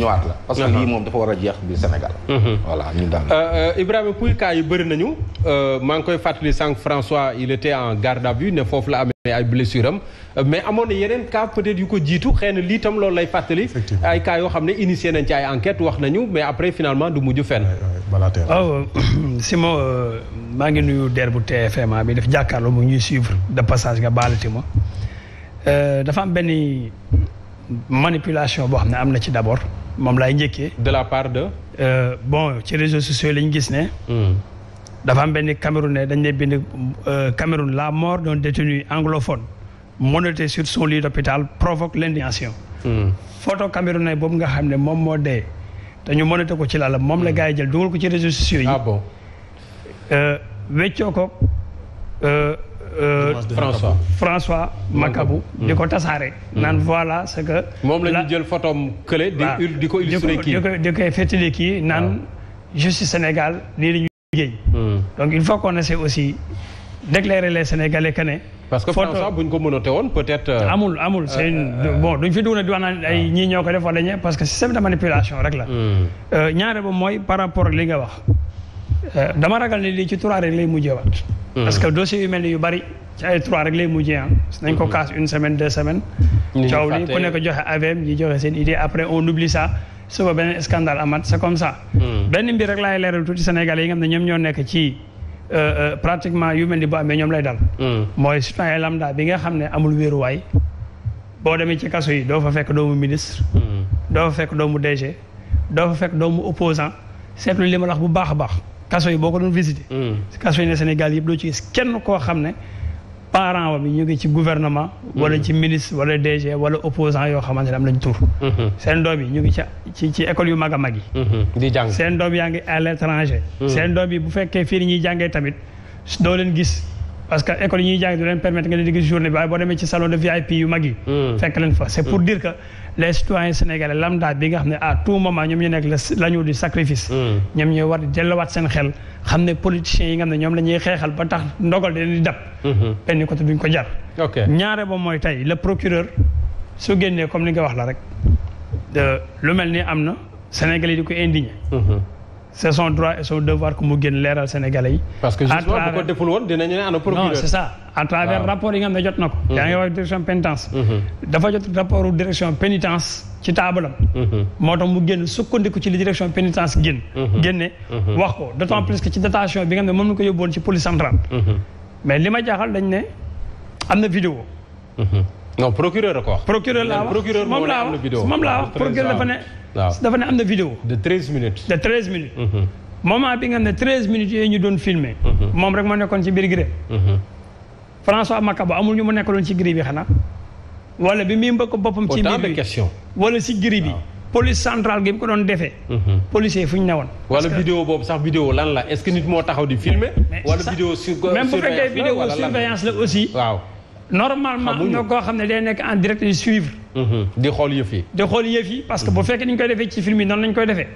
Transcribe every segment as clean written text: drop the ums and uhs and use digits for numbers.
ñëwaat la. parce que lii moom dafa war a jeex biir Sénégal. voilà ñu daal. Ibrahima Pouye cas yi bëri nañu maa ngi koy fàttali sànq François il était en garde à vue ne foofu la amee ay blessure am mais amoon na yeneen cas peut-être yu ko jiitu xëy na lii tam loolu lay fàttali. ay cas yoo xam ne initié nañ ci ay enquêtes wax nañu mais après finalement du mujj fenn. waaw Simon maa ngi nuyu der bu TFM bi daf jàkkaarloo mu ñuy suivre de passage nga baalati ma dafa am benn manipulation boo xam ne am na ci d'abord moom laay njëkkee. de la part de. bon ci réseaux sociaux lañu gis ne. dafa am benn Camerounais dañ ne bind Cameroun la mort d'un détenu anglophone menotté sur son lit d'hôpital provoque l'indignation. photo Camerounais boobu nga xam ne moom moo dee te ñu menotté ko ci lala moom la gars yi jël dugal ko ci réseaux sociaux yi. ah bon. weccoo ko. François Makabu di ko tasaare. naan voilà c'est que. moom la ñu jël photo am kële. di ko illustrer kii di koy féetali kii naan justice Sénégal lii la ñuy liggéey. donc il faut qu'on essaie aussi d'éclairer les Sénégalais que ne. parce que François bu ñu ko mënatee woon peut-être. amul c'est une bon duñ fi dugg di wax naan ay ñii ñoo ko def wala ñe parce que système de manipulation rek la. ñaare ba mooy par rapport ak li nga wax. dama ragal ne lii ci 3 rek lay mujjeewaat. parce que dossier yu mel ni yu bari ci ay 3 rek lay mujjee nañ ko casse 1 semaine 2 semaines. coow li ku nekk joxe AVM ñi joxe seen idée après on oublie ça suba beneen scandale amat c'est comme ça. benn mbir rek laay leeral tuuti Sénégalais yi nga xam ne ñoom ñoo nekk ci pratiquement yu mel ni bu amee ñoom lay dal. mooy citoyen lambda bi nga xam ne amul wéeruwaay boo demee ci kaso yi doo fa fekk doomu ministre. doo fa fekk doomu DG. doo fa fekk doomu opposant seetlu li ma la wax bu baax a baax. kaso yi boo ko doon visité. kaso yi ne Sénégal yëpp doo ci gis kenn koo xam ne parent bi ñu ngi ci gouvernement. wala ci ministre wala DG wala opposant yoo xamante ne am nañ tur. seen doom yi ñu ngi ci école yu mag a mag yi. di jàng seen doom yaa ngi à l'étranger. seen doom yi bu fekkee fii ñuy jàngee tamit doo leen gis parce que école yi ñuy jàng du leen permettre nga leen di gis journée bi waaye boo demee ci salon de VIP yu mag yi. fekk leen fa c'est pour dire que les citoyens sénégalais lambda bi nga xam ne à tout moment ñoom ñu nekk l'agneau du sacrifice. ñoom ñooy war di delluwaat seen xel xam ne politiciens yi nga xam ne ñoom la ñuy xeexal ba tax ndogal di leen di dab. benn côté duñ ko jar. ñaare ba mooy tey le procureur su génnee comme ni nga wax la rek lu mel ni am na Sénégalais yi di ko indigné. c'est son droit et son devoir que mu génn leeral Sénégalais yi. parce que justement bu ko deful woon dinañu ne ana procureur. non c'est ça à travers rapport yi nga xam ne jot na ko. yaa ngi wax direction pénitence. dafa jot rapport direction pénitence ci taabalam. moo tax mu génn sukkandiku ci li direction pénitence génne wax ko d'autant plus que ci détention bi nga xam ne moom la ko yóbbuwoon ci police centrale. mais li ma jaaxal dañ ne am na vidéo. non procureur a ko wax. procureur laa wax moom laa wax procureur dafa ne am na vidéo. de 13 minutes. de 13 minutes. moment bi nga xam ne 13 minutes yooyu ñu doon filmer. moom rek moo nekkoon ci biir gré. François Makabu amul ñu mu nekkaloon ci gré bi xanaa. wala bi muy mbëkk boppam. ci biir bi wala si gré bi. police centrale gi mu ko doon defee. policier fu ñu newoon. wala vidéo boobu sax vidéo lan la est-ce que nit moo taxaw di filmer. wala vidéo même bu fekkee vidéo surveillance la aussi. waaw. normalement am na koo xam ne day nekk en direct di suivre. di xool yëf yi. di xool yëf yi parce que bu fekkee ni ñu koy defee ci film yi noonu lañu koy defee.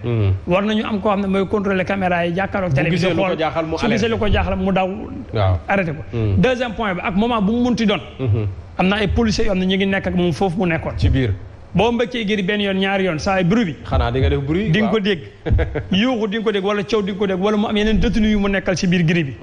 war nañu am koo xam ne mooy contrôler caméra yi jàkkaarloog télé bi di xool su gisee lu ko jaaxal mu daw. waaw arrêté ko. deuxième point bi ak moment bu mu munti doon. am na ay policiers yoo xam ne ñu ngi nekk ak moom foofu mu nekkoon. ci biir. boo mbëkkee gëri benn yoon ñaari yoon saa yu bruit bi. xanaa di nga def bruit. di nga ko dégg yuuxu di nga ko dégg wala coow di nga ko dégg wala mu am yeneen détenu yu mu nekkal ci biir gëri bi.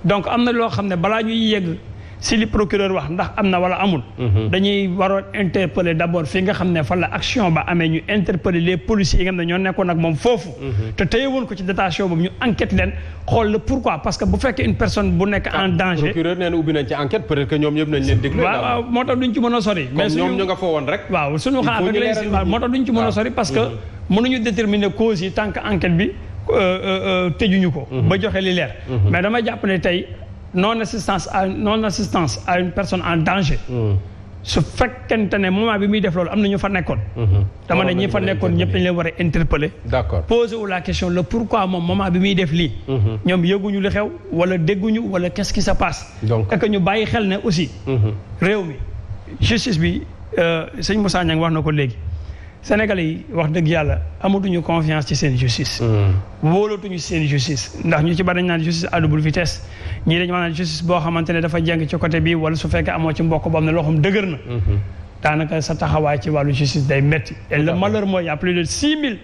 donc am na loo xam ne balaa ñuy yegg si li procureur wax ndax am na wala amul. dañuy waroon interpeller d'abord fi nga xam ne fa la action ba amee ñu interpeller les policiers yi nga xam ne ñoo nekkoon ak moom foofu. te téyewoon ko ci détention boobu ñu enquête leen xool le pourquoi parce que bu fekkee une personne bu nekk en danger. procureur nee na ubbi nañ ci enquête peut-être que ñoom ñëpp nañ leen déglu. waaw moo tax duñ ci mën a sori. mais ñoom ñu nga fa woon rek. waaw suñu xalaat rek lay waaw moo tax duñ ci mën a sori parce que mënuñu déterminer cause yi tant que enquête bi tëjuñu ko. ba joxe li leer. mais dama jàpp ne tey non assistance à une personne en danger. su fekkente ne moment bi muy def loolu am na ñu fa nekkoon. dama ne ñi fa nekkoon ñëpp dañ leen war a interpeller. d'accord poser wu la question le pourquoi moom moment bi muy def lii. ñoom yëguñu li xew wala dégguñu wala qu'est-ce qui se passe. donc et que ñu bàyyi xel ne aussi. réew mi justice bi sëñ Moussa Niang wax na ko léegi. Sénégalais yi wax dëgg yàlla amatuñu confiance ci seen justice. wóolatuñu seen justice ndax ñu ci bari dañ naan justice à double vitesse ñii dañu naan justice boo xamante ne dafa jeng ci côté bi wala su fekkee amoo ci mbokk boo xam ne loxoom dëgër na. daanaka sa taxawaay ci wàllu justice day métti. et le malheur mooy y a plus de 6000.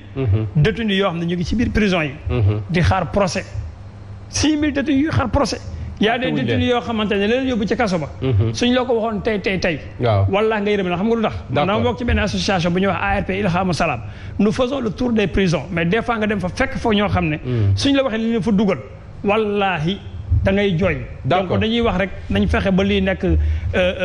détenus yoo xam ne ñu ngi ci biir prison yi. di xaar procès. 6000 détenus yu xaar procès. y a des détenus yoo xamante ne leen yóbbu ci kaso ba. suñ la ko waxoon tey. waaw wallaahi nga yërëm na xam nga lu tax. d'accord dama bokk ci benn association bu ñuy wax ARP Ilhamu Salam. nous faisons le tour des prisons mais des fois nga dem fa fekk foog ñoo xam ne. suñ la waxee li ñu fa dugal wallaahi. da ngay jooy. donc dañuy wax rek nañ fexe ba lii nekk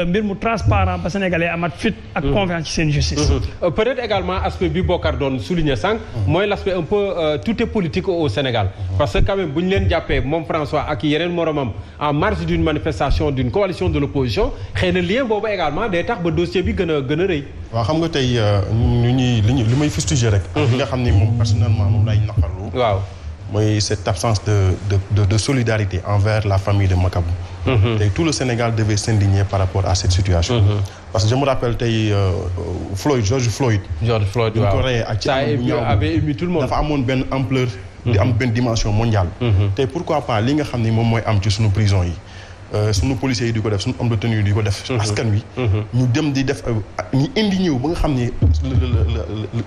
mbir mu transparent ba sénégalais amat fit ak confiance ci seen justice. peut-être également aspect bi Bokar doon souligner sànq. mooy l'aspect un peu tout est politique au Sénégal. parce que quand même bu ñu leen jàppee moom François ak yeneen moromam en marge d'une manifestation d'une coalition de l'opposition xëy na lien boobu également day tax ba dossier bi gën a rëy. waaw xam nga tey li may fustiger rek. li nga xam ni moom personnellement moom lay naqarlu. waaw. mooy cette absence de solidarité envers la famille de Makabu. Tey tout le Sénégal devait s'indigner par rapport à cette situation. Parce que je me rappelle tey George Floyd. waaw ñu ko reyee ak ci avait ému tout le monde. dafa amoon benn ampleur. di am benn dimension mondiale. tey pourquoi pas li nga xam ni moom mooy am ci sunu prison yi. sunu policiers yi di ko def sunu homme de tenue yi di ko def. askan wi. ñu dem di def ñu indigné wu ba nga xam ni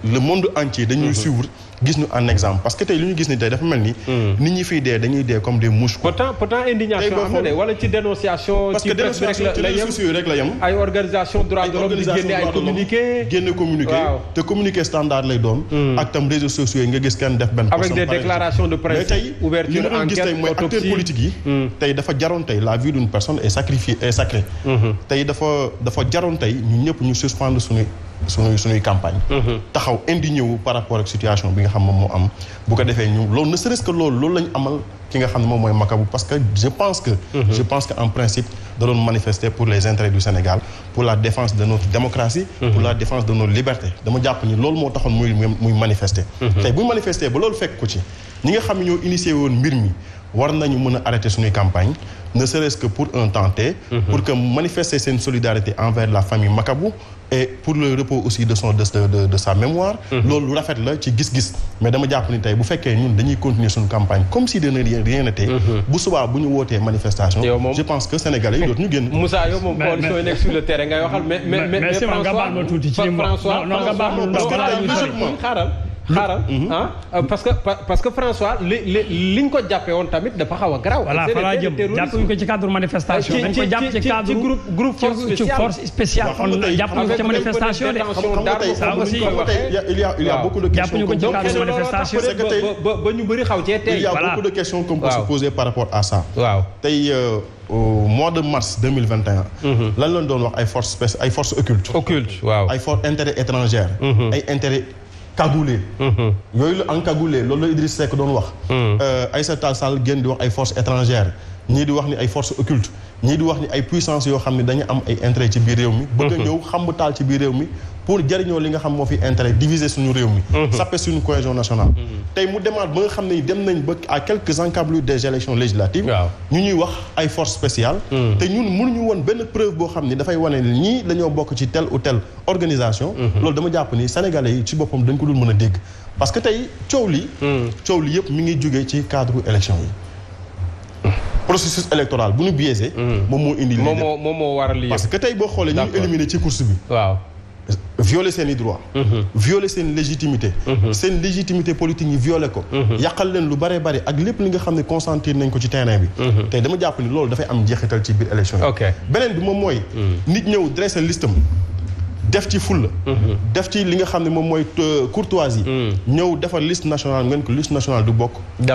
le monde entier dañuy suivre gis ñu en exemple parce que tey li ñu gis ni tey dafa mel ni. nit ñi fiy dee dañuy dee comme des mouches. pourtant indignation am na de wala ci dénonciation. parce que dénonciation ci réseaux sociaux rek la yem. ay organisation droit de l'homme di génne ay communiqué. te communiqué standard lay doon. ak tam réseaux sociaux yi nga gis kenn def benn. avec des déclarations de principe. mais tey ouverture li ma gis tey mooy acteurs politiques yi. tey dafa jaroon tey la vie d'une personne est sacrifiée est sacrée. tey dafa jaroon tey ñun ñëpp ñu suspendre suñuy campagne taxaw indigné wu par rapport ak situation bi nga xam moom moo am bu ko defee ñu loolu ne serait-ce que loolu lañu amal ki nga xam ne moom mooy Makabu parce que je pense que en principe da doon manifester pour les intérêts du Sénégal pour la défense de notre démocratie pour la défense de nos libertés dama jàpp ni loolu moo taxoon muy manifester tey buy manifester ba loolu fekk ko ci ñi nga xam ne ñoo initié woon mbir mi war nañu mën a arrêter suñuy campagne ne serait-ce que pour un temps T pour que manifester seen solidarité envers la famille Makabu et pour le repos aussi de sa mémoire loolu lu rafet la ci gis-gis mais dama jàpp ni tey bu fekkee ñun dañuy continuer suñu campagne comme si de rien n'était bu subaa bu ñu wootee manifestation je pense que sénégalais yi dootuñu génn Moussa yow moom coalition yi nekk sur le terrain ngay waxal mais parce que François liñ ko jàppee woon tamit dafa xaw a garaaw. voilà fa laa jëm jàppuñu ko ci cadre manifestation. dañ ko jàpp ci cadre groupe force spéciale. on jàppuñu ko ci manifestation de. ça aussi il y a beaucoup de questions. jàppuñu ko ci cadre manifestation. ba ñu bëri xaw cee tey. il y a beaucoup de questions qu'on peut se poser par rapport à ça. waaw tey au mois de mars 2021. lan lañ doon wax ay forces occultes. waaw ay forces intérêts étrangères. ay intérêts cagoulé yooyu la encagoulé loolu la Idriss Seck doon wax Aïssata Tall Sall génn di wax ay forces étrangères ñii di wax ni ay forces occultes ñii di wax ni ay puissances yoo xam ne dañu am ay intérêt ci biir réew mi bëgg a ñëw xamb taal ci biir réew mi pour jëriñoo li nga xam moo fi intérêt diviser suñu réew mi sappe suñu cohésion nationale tey mu demaat ba nga xam ne dem nañ ba à quelques encablures des élections législatives ñu ñuy wax ay forces spéciales te ñun mënuñu woon benn preuve boo xam ni dafay wane ni ñii dañoo bokk ci telle ou telle organisation loolu dama jàpp ni sénégalais yi ci boppam dañ ko dul mën a dégg parce que tey coow li yëpp mi ngi jógee ci cadre élection yi processus électoral bu ñu biaisé moom moo indi moom moo waral lii parce que tey boo xoolee ñu éliminé ci course bi violer seen i droit violer seen légitimité politique yi violer ko yàqal leen lu bare bare ak lépp li nga xam ne consentir nañ ko ci terrain bi tey dama jàpp ni loolu dafay am njeexital ci biir élection yi beneen bi moom mooy nit ñëw dressé listam def ci fulla def ci li nga xam ne moom mooy courtoisie ñëw defar liste nationale ngeen ko liste nationale du bokk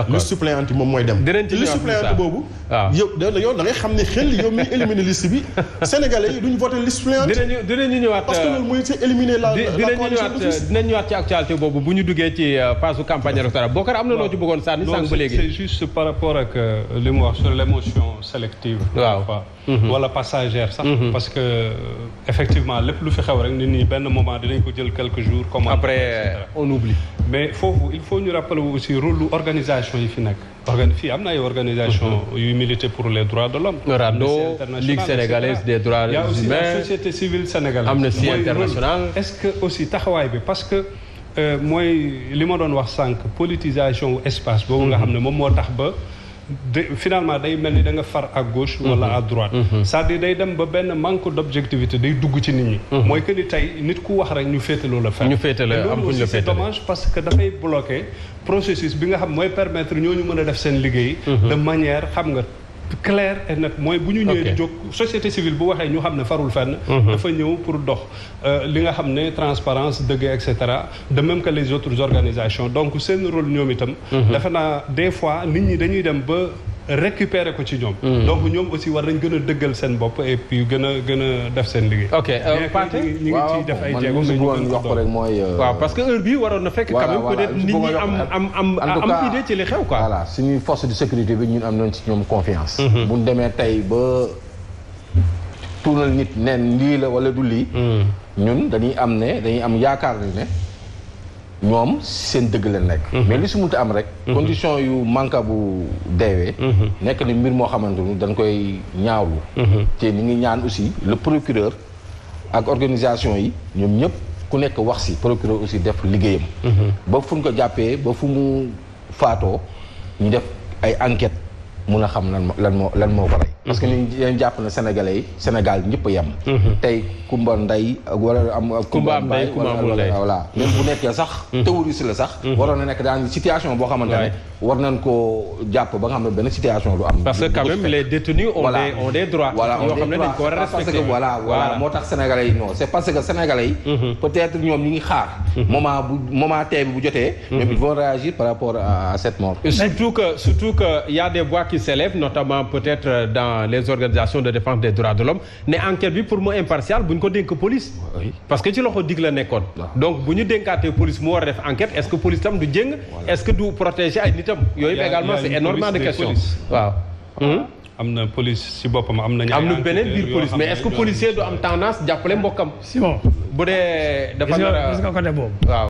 liste suppléante moom mooy dem liste suppléante boobu yow da ngay xam ne xel yow mi éliminer liste bi sénégalais yi duñ voter liste suppléante dinañu ñëwaat parce que loolu mooy c'est éliminer la coalition dinañ ñëwaat ci actualité boobu bu ñu duggee ci phase campagne électorale Bokar am na loo ci bëggoon sànni sànq ba léegi c'est juste par rapport ak li mu wax sur l'émotion sélective wala passagère sax parce que effectivement lépp lu fi xew rek nit ñi benn moment dinañ ko jël quelques jours comme après on oublie mais foofu il faut ñu rappeler aussi rôle lu organisation yi fi nekk fii am na ay organisation yuy militer pour les droits de l'homme RADDHO Ligue sénégalaise des droits humains il y a aussi la société civile sénégalaise Amnesty International est-ce que aussi taxawaay bi parce que mooy li ma doon wax sànq politisation wu espace boobu nga xam ne moom moo tax ba finalement day mel ni da nga far à gauche wala à droite c'est-à-dire day dem ba benn manque d'objectivité day dugg ci nit ñi mooy que ni tey nit ku wax rek ñu féetaloo la fenn loolu aussi c'est dommage parce que dafay bloquer processus bi nga xam mooy permettre ñooñu mën a def seen liggéey de manière xam nga clair et net mooy bu ñu ñëwee di jóg société civile bu waxee ñu xam ne farul fenn dafa ñëw pour dox li nga xam ne transparence dëgg et cetera de même que les autres organisations donc seen rôle ñoom itam defe naa des fois nit ñi dañuy dem ba récupérer ko ci ñoom donc ñoom aussi war nañ gën a dëggal seen bopp et puis gën a def seen liggéey ok Pathé ñi ngi ciy def ay jéego mais ñu wax ko rek mooy waaw parce que heure bii waroon na fekk quand même peut-être nit ñi am idée ci li xew quoi voilà suñuy force de sécurité bi ñun am nañ ci ñoom confiance buñ demee tey ba tuunal nit neen lii la wala du lii ñun dañuy am yaakaar ne ñoom seen dëgg la nekk mais li su munti am rek condition yu manque bu deewee nekk ni mbir moo xamante ni dañ koy ñaawlu te ni ngi ñaan aussi le procureur ak organisation yi ñoom ñëpp ku nekk wax si procureur aussi def liggéeyam ba fu ñu ko jàppee ba fu mu faatoo ñu def ay enquête mun a xam lan moo ko rey parce que ñu leen jàpp na Sénégalais yi Sénégal ñëpp a yem tey kumba ndey wala am kumba ndey voilà même bu nekkee sax terroriste la sax waroon na nekk dans situation boo xamante ne war nañ koo jàpp ba nga xam ne benn situation du am parce que quand même les détenus ont des droits yoo xam ne dañ ko war a respecter parce que voilà moo tax Sénégalais yi non c'est parce que Sénégalais yi peut-être ñoom ñi ngi xaar moment tey bi bu jotee ñoom ils vont réagir par rapport à cette mort surtout que y a des voix qui s'élèvent notamment peut-être dans les organisations de défense des droits de l'homme ne enquête bi pour mu impartial bu ñu ko dénk police parce que ci loxo dig la nekkoon donc bu ñu dénkaatee police mu war a def enquête est-ce que police tam du jéng est-ce que du protéger ay nitam yooyu également c'est énormément de questions waaw am na police si boppam am na beneen biir police mais est-ce que policier du am tendance jàppale mbokkam Simon bu dee dafa gis nga côté boobu waaw